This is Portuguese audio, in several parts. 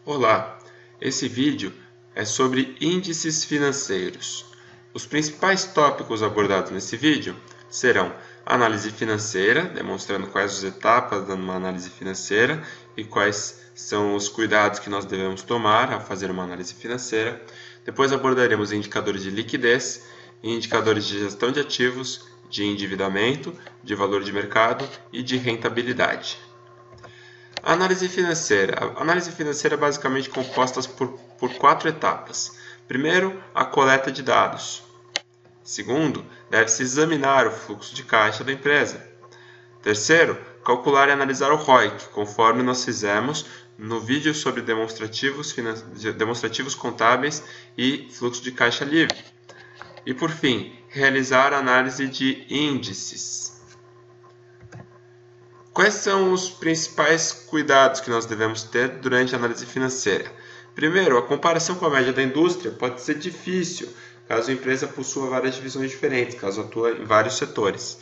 Olá, esse vídeo é sobre índices financeiros. Os principais tópicos abordados nesse vídeo serão análise financeira, demonstrando quais as etapas de uma análise financeira e quais são os cuidados que nós devemos tomar ao fazer uma análise financeira. Depois abordaremos indicadores de liquidez, indicadores de gestão de ativos, de endividamento, de valor de mercado e de rentabilidade. A análise financeira é basicamente composta por 4 etapas. Primeiro, a coleta de dados. Segundo, deve-se examinar o fluxo de caixa da empresa. Terceiro, calcular e analisar o ROIC, conforme nós fizemos no vídeo sobre demonstrativos contábeis e fluxo de caixa livre. E por fim, realizar a análise de índices. Quais são os principais cuidados que nós devemos ter durante a análise financeira? Primeiro, a comparação com a média da indústria pode ser difícil, caso a empresa possua várias divisões diferentes, caso atue em vários setores.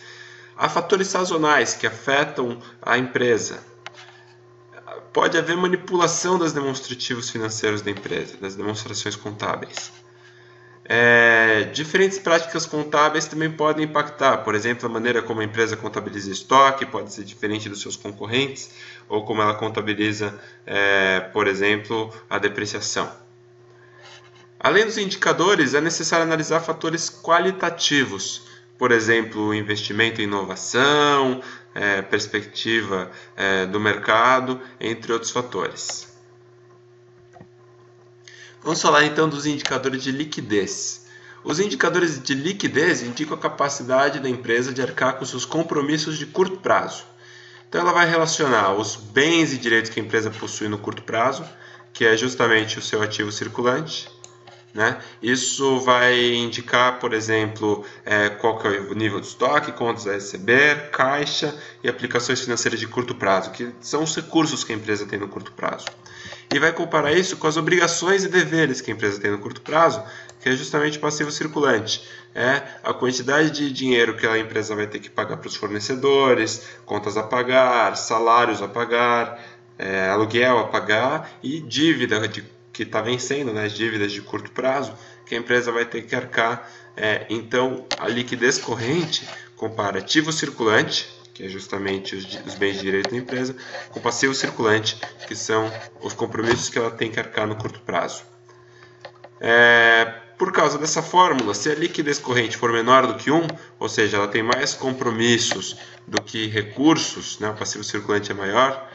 Há fatores sazonais que afetam a empresa. Pode haver manipulação dos demonstrativos financeiros da empresa, das demonstrações contábeis. Diferentes práticas contábeis também podem impactar, por exemplo, a maneira como a empresa contabiliza estoque pode ser diferente dos seus concorrentes, ou como ela contabiliza, por exemplo, a depreciação. Além dos indicadores, é necessário analisar fatores qualitativos, por exemplo, investimento em inovação, perspectiva do mercado, entre outros fatores. Vamos falar então dos indicadores de liquidez. Os indicadores de liquidez indicam a capacidade da empresa de arcar com seus compromissos de curto prazo. Então ela vai relacionar os bens e direitos que a empresa possui no curto prazo, que é justamente o seu ativo circulante, né? Isso vai indicar, por exemplo, qual que é o nível de estoque, contas a receber, caixa e aplicações financeiras de curto prazo, que são os recursos que a empresa tem no curto prazo. E vai comparar isso com as obrigações e deveres que a empresa tem no curto prazo, que é justamente o passivo circulante. É a quantidade de dinheiro que a empresa vai ter que pagar para os fornecedores, contas a pagar, salários a pagar, aluguel a pagar e dívida que está vencendo, né, as dívidas de curto prazo, que a empresa vai ter que arcar. Então, a liquidez corrente compara ativo circulante, que é justamente os bens de direito da empresa, com passivo circulante, que são os compromissos que ela tem que arcar no curto prazo. Por causa dessa fórmula, se a liquidez corrente for menor do que 1, ou seja, ela tem mais compromissos do que recursos, né, o passivo circulante é maior,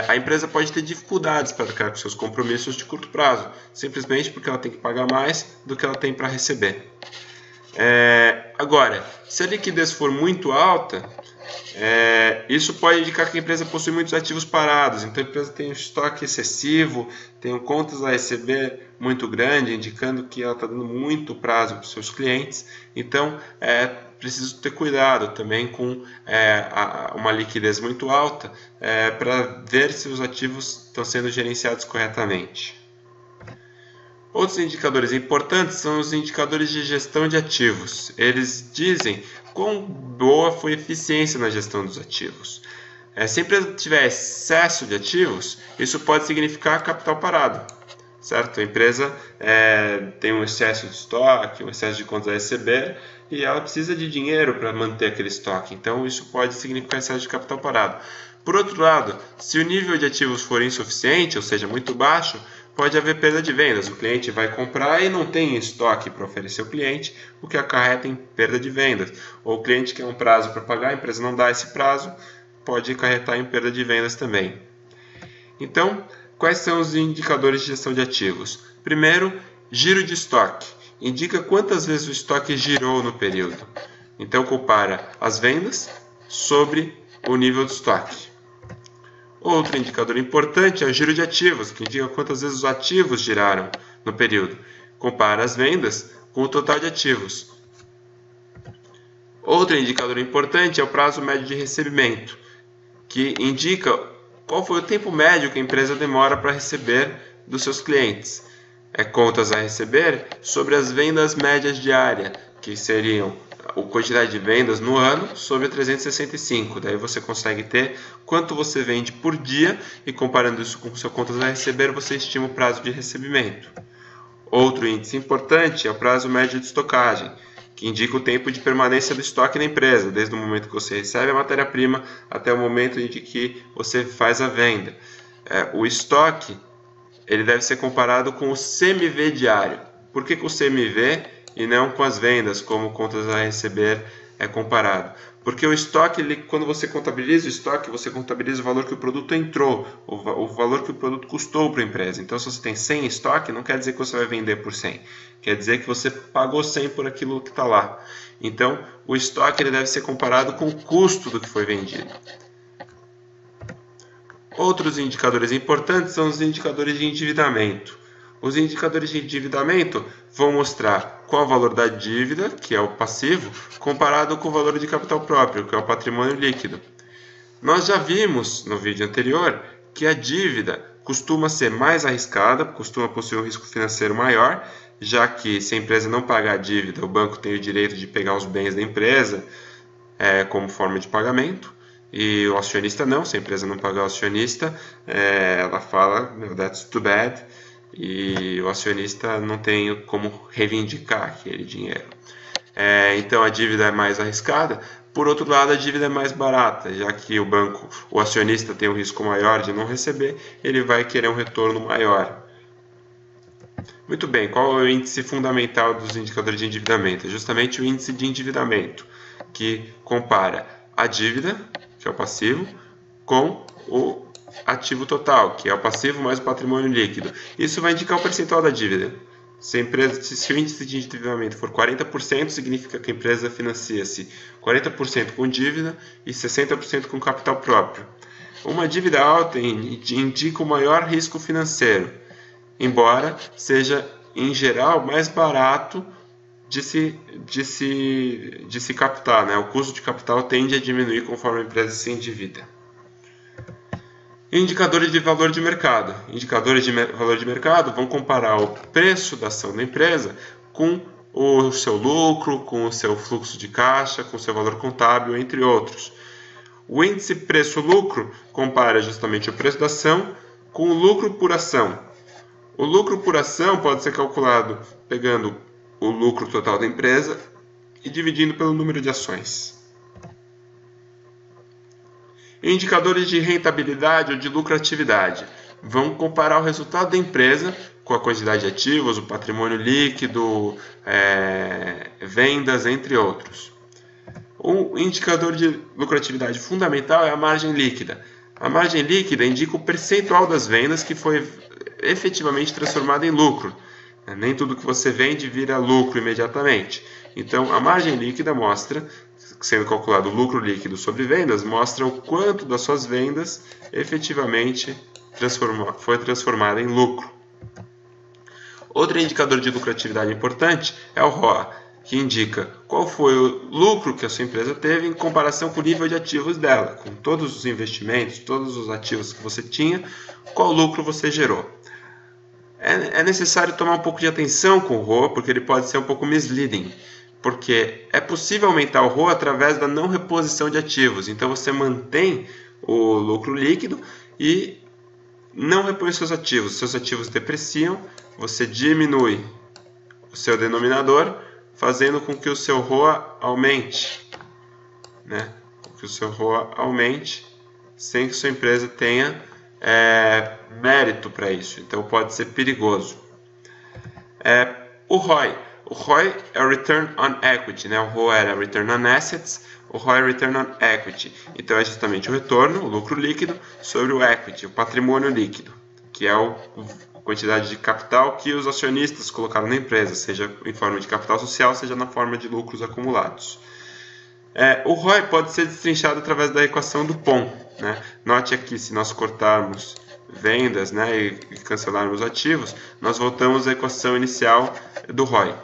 a empresa pode ter dificuldades para arcar com seus compromissos de curto prazo, simplesmente porque ela tem que pagar mais do que ela tem para receber. Agora, se a liquidez for muito alta, isso pode indicar que a empresa possui muitos ativos parados, então a empresa tem um estoque excessivo, tem contas a receber muito grande, indicando que ela está dando muito prazo para os seus clientes. Então é preciso ter cuidado também com uma liquidez muito alta, para ver se os ativos estão sendo gerenciados corretamente. Outros indicadores importantes são os indicadores de gestão de ativos. Eles dizem quão boa foi a eficiência na gestão dos ativos. Se a empresa tiver excesso de ativos, isso pode significar capital parado, certo? A empresa tem um excesso de estoque, um excesso de contas a receber e ela precisa de dinheiro para manter aquele estoque. Então, isso pode significar excesso de capital parado. Por outro lado, se o nível de ativos for insuficiente, ou seja, muito baixo, pode haver perda de vendas. O cliente vai comprar e não tem estoque para oferecer ao cliente, o que acarreta em perda de vendas. Ou o cliente quer um prazo para pagar, a empresa não dá esse prazo, pode acarretar em perda de vendas também. Então, quais são os indicadores de gestão de ativos? Primeiro, giro de estoque. Indica quantas vezes o estoque girou no período. Então, compara as vendas sobre o nível de estoque. Outro indicador importante é o giro de ativos, que indica quantas vezes os ativos giraram no período. Compara as vendas com o total de ativos. Outro indicador importante é o prazo médio de recebimento, que indica qual foi o tempo médio que a empresa demora para receber dos seus clientes. Contas a receber sobre as vendas médias diárias, que seriam a quantidade de vendas no ano sobre 365. Daí você consegue ter quanto você vende por dia e comparando isso com o seu contas a receber, você estima o prazo de recebimento. Outro índice importante é o prazo médio de estocagem, que indica o tempo de permanência do estoque na empresa, desde o momento que você recebe a matéria-prima até o momento em que você faz a venda. O estoque ele deve ser comparado com o CMV diário. Por que com o CMV e não com as vendas, como contas a receber é comparado? Porque o estoque, quando você contabiliza o estoque, você contabiliza o valor que o produto entrou, o valor que o produto custou para a empresa. Então, se você tem 100 em estoque, não quer dizer que você vai vender por 100. Quer dizer que você pagou 100 por aquilo que está lá. Então, o estoque ele deve ser comparado com o custo do que foi vendido. Outros indicadores importantes são os indicadores de endividamento. Os indicadores de endividamento vão mostrar qual é o valor da dívida, que é o passivo, comparado com o valor de capital próprio, que é o patrimônio líquido. Nós já vimos no vídeo anterior que a dívida costuma ser mais arriscada, costuma possuir um risco financeiro maior, já que se a empresa não pagar a dívida, o banco tem o direito de pegar os bens da empresa como forma de pagamento. E o acionista não, se a empresa não pagar o acionista, ela fala, that's too bad, e o acionista não tem como reivindicar aquele dinheiro. Então a dívida é mais arriscada. Por outro lado, a dívida é mais barata, já que o acionista tem um risco maior de não receber, ele vai querer um retorno maior. Muito bem, qual é o índice fundamental dos indicadores de endividamento? É justamente o índice de endividamento, que compara a dívida, que é o passivo, com o ativo total, que é o passivo mais o patrimônio líquido. Isso vai indicar o percentual da dívida. Se o índice de endividamento for 40%, significa que a empresa financia-se 40% com dívida e 60% com capital próprio. Uma dívida alta indica o maior risco financeiro, embora seja, em geral, mais barato de se captar, né? O custo de capital tende a diminuir conforme a empresa se endivida. Indicadores de valor de mercado. Indicadores de valor de mercado vão comparar o preço da ação da empresa com o seu lucro, com o seu fluxo de caixa, com o seu valor contábil, entre outros. O índice preço-lucro compara justamente o preço da ação com o lucro por ação. O lucro por ação pode ser calculado pegando o lucro total da empresa e dividindo pelo número de ações. Indicadores de rentabilidade ou de lucratividade vão comparar o resultado da empresa com a quantidade de ativos, o patrimônio líquido, vendas, entre outros. Um indicador de lucratividade fundamental é a margem líquida. A margem líquida indica o percentual das vendas que foi efetivamente transformado em lucro. Nem tudo que você vende vira lucro imediatamente. Então, a margem líquida mostra, sendo calculado o lucro líquido sobre vendas, mostra o quanto das suas vendas efetivamente foi transformada em lucro. Outro indicador de lucratividade importante é o ROA, que indica qual foi o lucro que a sua empresa teve em comparação com o nível de ativos dela, com todos os investimentos, todos os ativos que você tinha, qual lucro você gerou. É necessário tomar um pouco de atenção com o ROA, porque ele pode ser um pouco misleading, porque é possível aumentar o ROA através da não reposição de ativos. Então você mantém o lucro líquido e não repõe seus ativos depreciam, você diminui o seu denominador, fazendo com que o seu ROA aumente, né? Com que o seu ROA aumente, sem que sua empresa tenha mérito para isso. Então pode ser perigoso. O ROI. O ROI é o Return on Equity, né? O ROA era Return on Assets, o ROI é Return on Equity. Então é justamente o retorno, o lucro líquido, sobre o equity, o patrimônio líquido, que é a quantidade de capital que os acionistas colocaram na empresa, seja em forma de capital social, seja na forma de lucros acumulados. O ROI pode ser destrinchado através da equação do POM, né? Note aqui, se nós cortarmos vendas, né, e cancelarmos ativos, nós voltamos à equação inicial do ROI.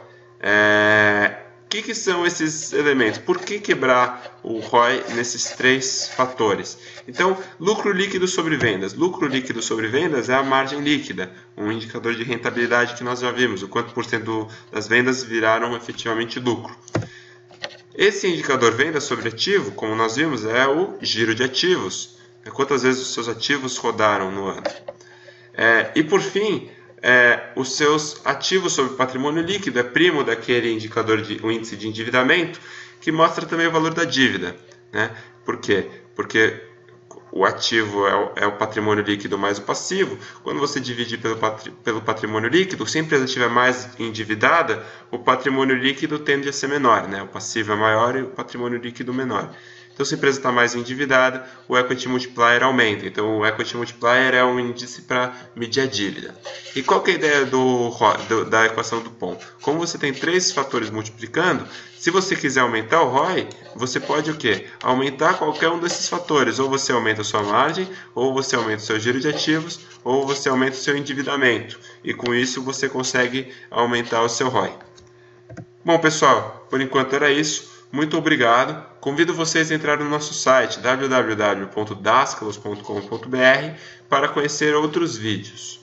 O que são esses elementos? Por que quebrar o ROI nesses três fatores? Então, lucro líquido sobre vendas. Lucro líquido sobre vendas é a margem líquida, um indicador de rentabilidade que nós já vimos, o quanto por cento das vendas viraram efetivamente lucro. Esse indicador venda sobre ativo, como nós vimos, é o giro de ativos. É quantas vezes os seus ativos rodaram no ano. E por fim, os seus ativos sobre patrimônio líquido é primo daquele indicador, o índice de endividamento, que mostra também o valor da dívida. Né? Por quê? Porque o ativo é o patrimônio líquido mais o passivo. Quando você divide pelo patrimônio líquido, se a empresa estiver mais endividada, o patrimônio líquido tende a ser menor, né? O passivo é maior e o patrimônio líquido menor. Então, se a empresa está mais endividada, o Equity Multiplier aumenta. Então, o Equity Multiplier é um índice para medir a dívida. E qual que é a ideia da equação do POM? Como você tem 3 fatores multiplicando, se você quiser aumentar o ROI, você pode o quê? Aumentar qualquer um desses fatores. Ou você aumenta a sua margem, ou você aumenta o seu giro de ativos, ou você aumenta o seu endividamento. E com isso você consegue aumentar o seu ROI. Bom, pessoal, por enquanto era isso. Muito obrigado. Convido vocês a entrar no nosso site www.dascalos.com.br para conhecer outros vídeos.